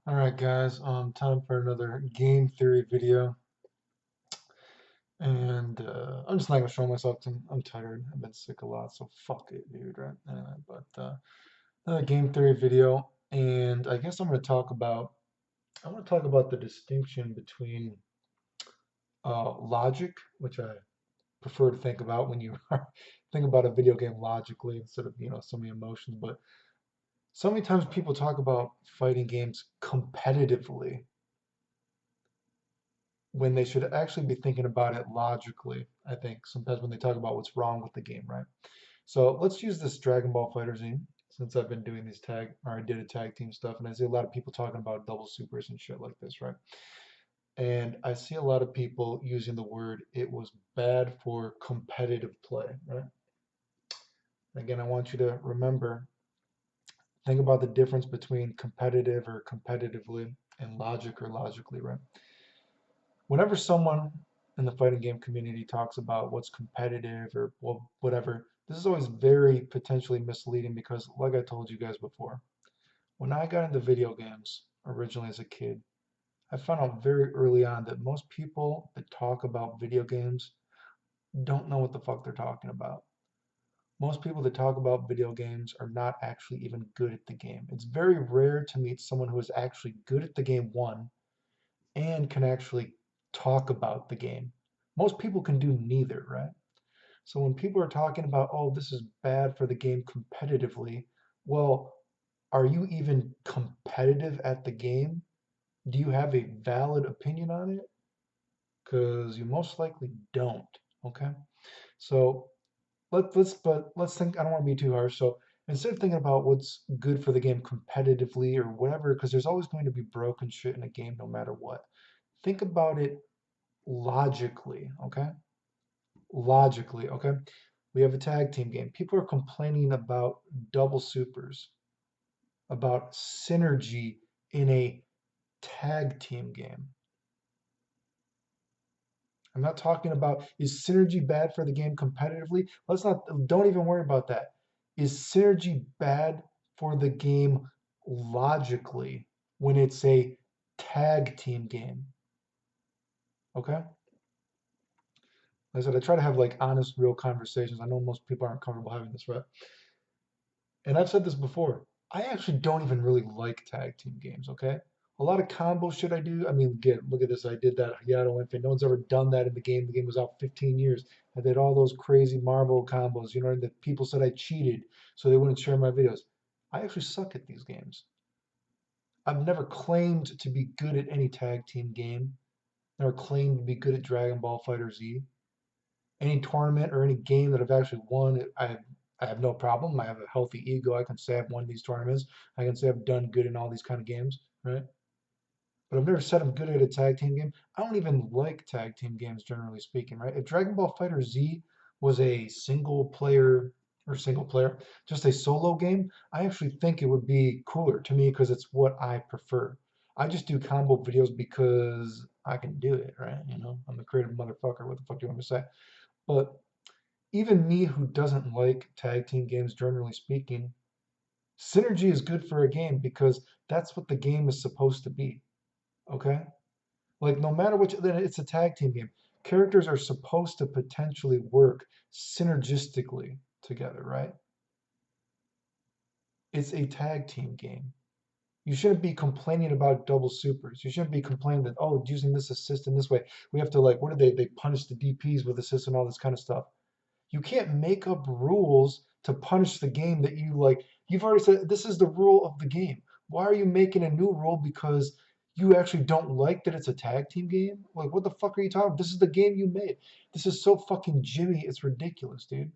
Alright guys, time for another game theory video. And I'm just not gonna show myself to, I'm tired. I've been sick a lot, so fuck it, dude, right? Anyway, but another game theory video, and I guess I want to talk about the distinction between logic, which I prefer to think about when you think about a video game logically instead of, so many emotions, but so many times people talk about fighting games competitively when they should actually be thinking about it logically, I think, sometimes when they talk about what's wrong with the game, right? So let's use this Dragon Ball FighterZ since I've been doing these I did a tag team stuff, and I see a lot of people talking about double supers and shit like this, right? And I see a lot of people using the word it was bad for competitive play, right? Again, I want you to remember, think about the difference between competitive or competitively and logic or logically, right? Whenever someone in the fighting game community talks about what's competitive or well, whatever, this is always very potentially misleading because, like I told you guys before, when I got into video games originally as a kid, I found out very early on that most people that talk about video games don't know what the fuck they're talking about. Most people that talk about video games are not actually even good at the game. It's very rare to meet someone who is actually good at the game, one, and can actually talk about the game. Most people can do neither, right? So when people are talking about, oh, this is bad for the game competitively, well, are you even competitive at the game? Do you have a valid opinion on it? Because you most likely don't. Okay. So let's think. I don't want to be too harsh. So instead of thinking about what's good for the game competitively or whatever, because there's always going to be broken shit in a game no matter what. Think about it logically, okay? Logically, okay? We have a tag team game. People are complaining about double supers, about synergy in a tag team game. I'm not talking about is synergy bad for the game competitively? Don't even worry about that. Is synergy bad for the game logically when it's a tag team game? Okay? Like I said, I try to have like honest, real conversations. I know most people aren't comfortable having this, right? And I've said this before. I actually don't even really like tag team games, okay? A lot of combo shit I do. I mean, look at this. I did that Hayato Infinite. No one's ever done that in the game. The game was out 15 years. I did all those crazy Marvel combos, that people said I cheated so they wouldn't share my videos. I actually suck at these games. I've never claimed to be good at any tag team game. Never claimed to be good at Dragon Ball Fighter Z. Any tournament or any game that I've actually won, I have no problem. I have a healthy ego. I can say I've won these tournaments. I can say I've done good in all these kind of games, right? But I've never said I'm good at a tag team game. I don't even like tag team games, generally speaking, right? If Dragon Ball Fighter Z was a single player, just a solo game, I actually think it would be cooler to me because it's what I prefer. I just do combo videos because I can do it, right? I'm a creative motherfucker. What the fuck do you want me to say? But even me who doesn't like tag team games, generally speaking, synergy is good for a game because that's what the game is supposed to be. Okay? Like, no matter which, then it's a tag team game. Characters are supposed to potentially work synergistically together, right? It's a tag team game. You shouldn't be complaining about double supers. You shouldn't be complaining that, oh, using this assist in this way, we have to, like, what do they punish the DPs with assists and all this kind of stuff. You can't make up rules to punish the game that you like. You've already said this is the rule of the game. Why are you making a new rule because you actually don't like that it's a tag team game? Like, what the fuck are you talking about? This is the game you made. This is so fucking Jimmy. It's ridiculous, dude.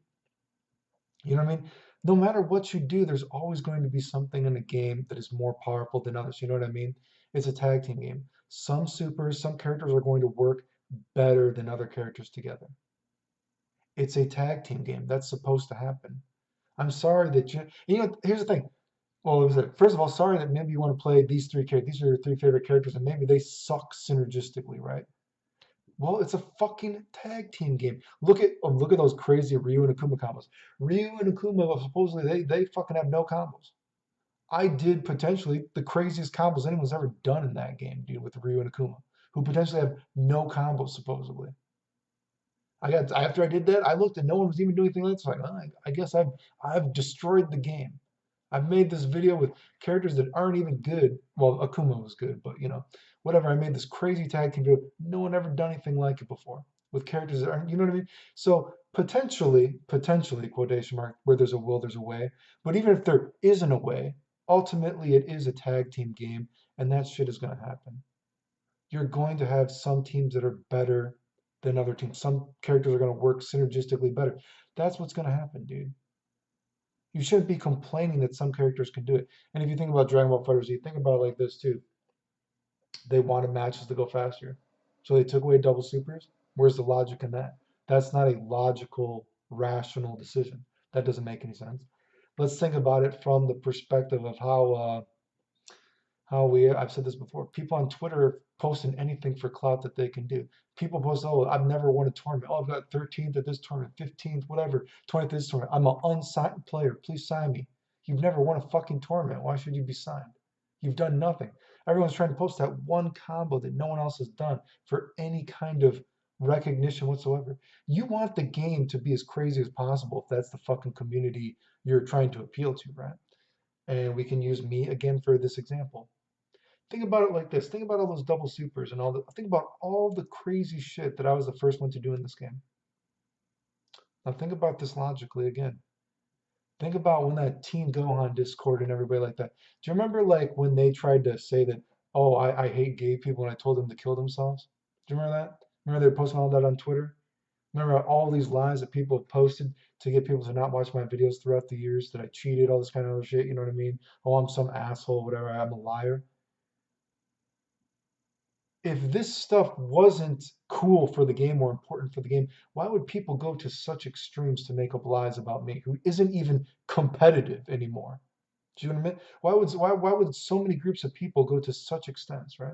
You know what I mean? No matter what you do, there's always going to be something in the game that is more powerful than others. You know what I mean? It's a tag team game. Some characters are going to work better than other characters together. It's a tag team game. That's supposed to happen. I'm sorry that here's the thing. Well, first of all, sorry that maybe you want to play these three characters. These are your three favorite characters, and maybe they suck synergistically, right? Well, it's a fucking tag team game. Look at those crazy Ryu and Akuma combos. Ryu and Akuma supposedly they fucking have no combos. I did potentially the craziest combos anyone's ever done in that game, dude, with Ryu and Akuma, who potentially have no combos supposedly. I got after I did that, I looked and no one was even doing anything like that. So like, oh, I guess I've destroyed the game. I've made this video with characters that aren't even good. Well, Akuma was good, but whatever. I made this crazy tag team video. No one ever done anything like it before with characters that aren't, you know what I mean? So potentially, quotation mark, where there's a will, there's a way. But even if there isn't a way, ultimately it is a tag team game, and that shit is gonna happen. You're going to have some teams that are better than other teams. Some characters are gonna work synergistically better. That's what's gonna happen, dude. You shouldn't be complaining that some characters can do it. And if you think about Dragon Ball FighterZ, you think about it like this too. They wanted matches to go faster. So they took away double supers. Where's the logic in that? That's not a logical, rational decision. That doesn't make any sense. Let's think about it from the perspective of how I've said this before, people on Twitter posting anything for clout that they can do. People post, oh, I've never won a tournament. Oh, I've got 13th at this tournament, 15th, whatever, 20th at this tournament. I'm an unsigned player. Please sign me. You've never won a fucking tournament. Why should you be signed? You've done nothing. Everyone's trying to post that one combo that no one else has done for any kind of recognition whatsoever. You want the game to be as crazy as possible if that's the fucking community you're trying to appeal to, right? And we can use me again for this example. Think about it like this. Think about all those double supers and think about all the crazy shit that I was the first one to do in this game. Now think about this logically again. Think about when that Team Gohan Discord and everybody like that. Do you remember like when they tried to say that, oh, I hate gay people and I told them to kill themselves? Do you remember that? Remember they were posting all that on Twitter? Remember all these lies that people have posted to get people to not watch my videos throughout the years, that I cheated, all this kind of other shit, you know what I mean? Oh, I'm some asshole, whatever, I'm a liar. If this stuff wasn't cool for the game or important for the game, why would people go to such extremes to make up lies about me who isn't even competitive anymore? Do you know what I mean? Why would so many groups of people go to such extents, right?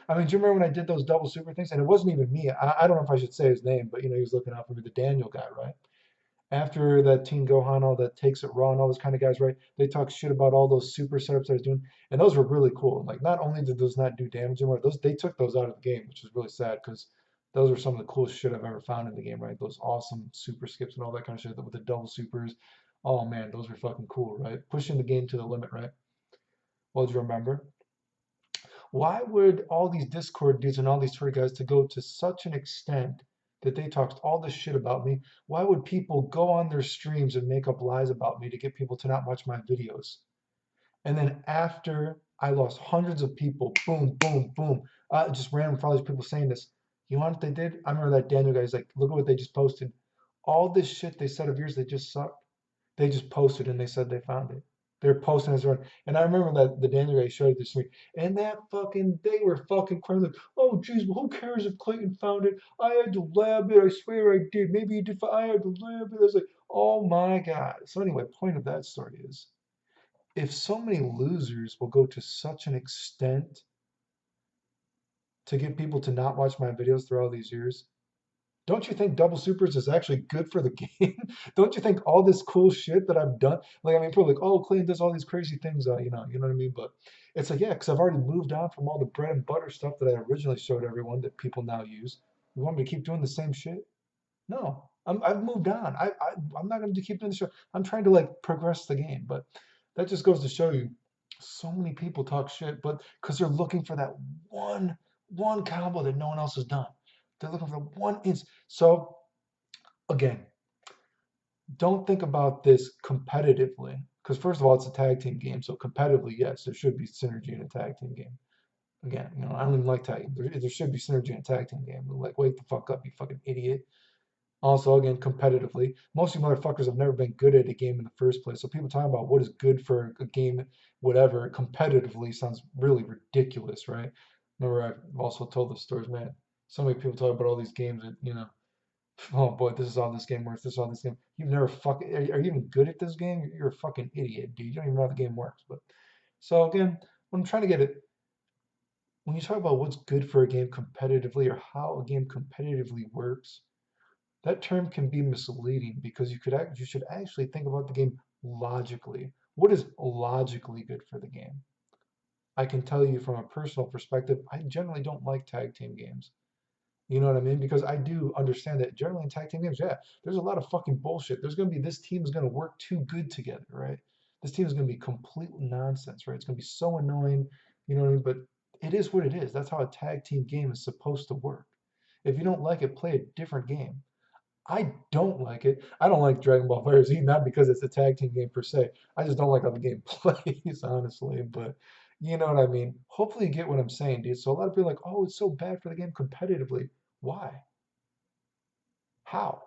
I mean, do you remember when I did those double super things? And it wasn't even me. I don't know if I should say his name, but he was looking out for me, the Daniel guy, right? After that Team Gohan, all that takes it raw and all those kind of guys, right? They talk shit about all those super setups I was doing, and those were really cool. Like not only did those not do damage anymore, those they took those out of the game, which is really sad because those were some of the coolest shit I've ever found in the game, right? Those awesome super skips and all that kind of shit with the double supers. Oh man, those were fucking cool, right? Pushing the game to the limit, right? Well, do you remember? Why would all these Discord dudes and all these Twitter guys to go to such an extent that they talked all this shit about me? Why would people go on their streams and make up lies about me to get people to not watch my videos? And then after I lost hundreds of people, boom, boom, boom, just random for all these people saying this. You know what they did? I remember that Daniel guy's like, look at what they just posted. All this shit they said of yours, they just sucked. They just posted and they said they found it. They're posting as their own. And I remember that the Daniel guy showed this to me, and that fucking they were fucking crying like, oh jeez, well, who cares if Clayton found it? I had to lab it. I swear I did. Maybe you did. I had to lab it. I was like, oh my god. So anyway, point of that story is, if so many losers will go to such an extent to get people to not watch my videos through all these years, don't you think double supers is actually good for the game? Don't you think all this cool shit that I've done, like I mean, people are like, oh, Clayton does all these crazy things, you know what I mean? But it's like, yeah, because I've already moved on from all the bread and butter stuff that I originally showed everyone that people now use. You want me to keep doing the same shit? No, I've moved on. I'm not going to keep doing the show. I'm trying to like progress the game, but that just goes to show you, so many people talk shit, but because they're looking for that one combo that no one else has done. They're looking for one inch. So again, don't think about this competitively, because first of all, it's a tag team game. So competitively, yes, there should be synergy in a tag team game. Again, I don't even like tag. There should be synergy in a tag team game. Like, wake the fuck up, you fucking idiot. Also, again, competitively, most of you motherfuckers have never been good at a game in the first place. So people talking about what is good for a game, whatever, competitively sounds really ridiculous, right? Remember, I've also told the stories, man. So many people talk about all these games that, oh boy, this is all this game works, this is all this game. You've never fucking, are you even good at this game? You're a fucking idiot, dude. You don't even know how the game works. But so again, what I'm trying to get at, when you talk about what's good for a game competitively or how a game competitively works, that term can be misleading because you should actually think about the game logically. What is logically good for the game? I can tell you from a personal perspective, I generally don't like tag team games. You know what I mean? Because I do understand that generally in tag team games, yeah, there's a lot of fucking bullshit. There's gonna be this team is gonna work too good together, right? This team is gonna be complete nonsense, right? It's gonna be so annoying, you know what I mean? But it is what it is. That's how a tag team game is supposed to work. If you don't like it, play a different game. I don't like it. I don't like Dragon Ball FighterZ, not because it's a tag team game per se. I just don't like how the game plays, honestly. But you know what I mean? Hopefully you get what I'm saying, dude. So a lot of people are like, oh, it's so bad for the game competitively. Why? How?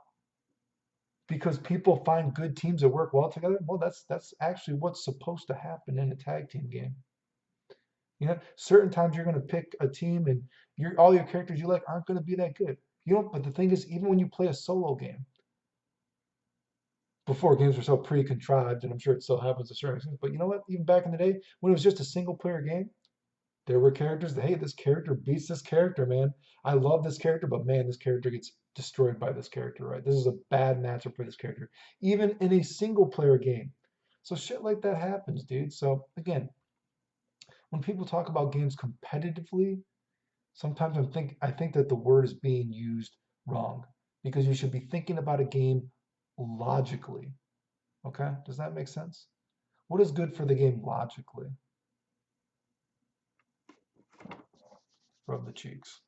Because people find good teams that work well together? Well, that's actually what's supposed to happen in a tag team game. You know, certain times you're gonna pick a team and all your characters you like aren't gonna be that good. You know, but the thing is, even when you play a solo game, before games were so pre-contrived, and I'm sure it still happens to certain extent. But you know what? Even back in the day, when it was just a single player game, there were characters that, hey, this character beats this character, man. I love this character, but man, this character gets destroyed by this character, right? This is a bad matchup for this character, even in a single player game. So shit like that happens, dude. So again, when people talk about games competitively, sometimes I think that the word is being used wrong because you should be thinking about a game logically. Okay? Does that make sense? What is good for the game logically? Rub the cheeks.